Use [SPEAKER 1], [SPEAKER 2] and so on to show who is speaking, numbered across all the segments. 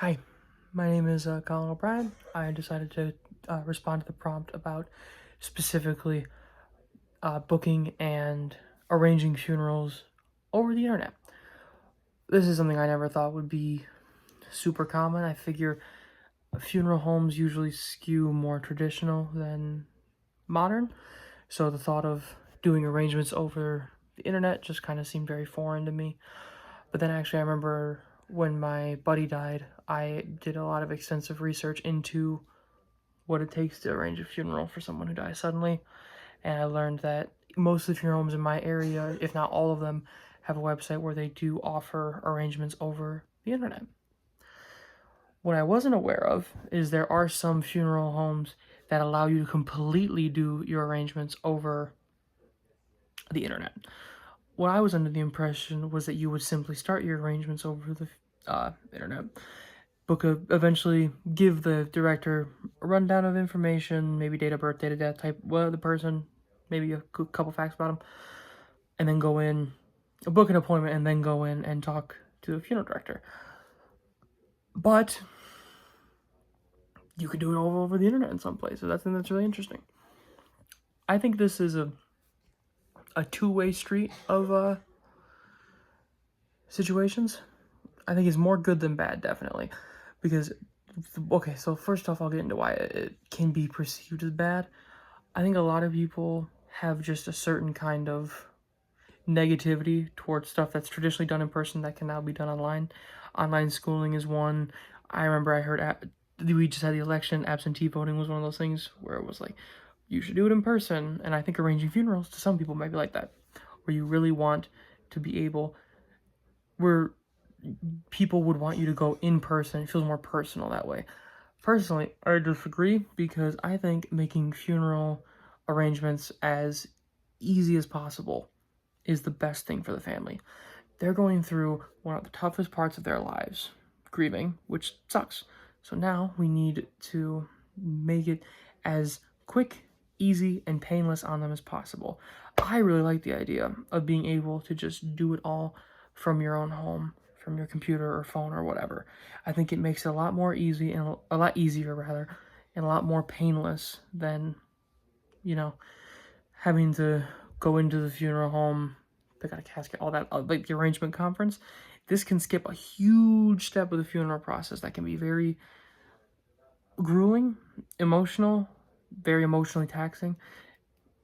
[SPEAKER 1] Hi, my name is Colin O'Brien. I decided to respond to the prompt about specifically booking and arranging funerals over the internet. This is something I never thought would be super common. I figure funeral homes usually skew more traditional than modern, so the thought of doing arrangements over the internet just kind of seemed very foreign to me. But then actually, I remember when my buddy died, I did a lot of extensive research into what it takes to arrange a funeral for someone who dies suddenly. And I learned that most of the funeral homes in my area, if not all of them, have a website where they do offer arrangements over the internet. What I wasn't aware of is there are some funeral homes that allow you to completely do your arrangements over the internet. What I was under the impression was that you would simply start your arrangements over the internet, eventually give the director a rundown of information, maybe date of birth, date of death, type the person, maybe a couple facts about them, and then go in, book an appointment, and then go in and talk to the funeral director. But you could do it all over the internet in some places. That's really interesting. I think this is a two-way street of situations. I think it's more good than bad, definitely, because okay, so first off, I'll get into why it can be perceived as bad. I think a lot of people have just a certain kind of negativity towards stuff that's traditionally done in person that can now be done online. Online schooling is one. I remember I heard we just had the election. Absentee voting was one of those things where it was like, you should do it in person. And I think arranging funerals to some people might be like that, where you really want to be able, where people would want you to go in person. It feels more personal that way. Personally, I disagree because I think making funeral arrangements as easy as possible is the best thing for the family. They're going through one of the toughest parts of their lives, grieving, which sucks. So now we need to make it as quick, easy, and painless on them as possible. I really like the idea of being able to just do it all from your own home, from your computer or phone or whatever. I think it makes it a lot more easy and a lot easier rather, and a lot more painless than, you know, having to go into the funeral home, pick out a casket, all that, like the arrangement conference. This can skip a huge step of the funeral process that can be very grueling, emotional, very emotionally taxing.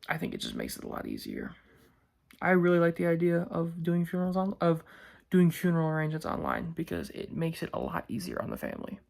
[SPEAKER 1] I think it just makes it a lot easier. I really like the idea of doing funeral arrangements online because it makes it a lot easier on the family.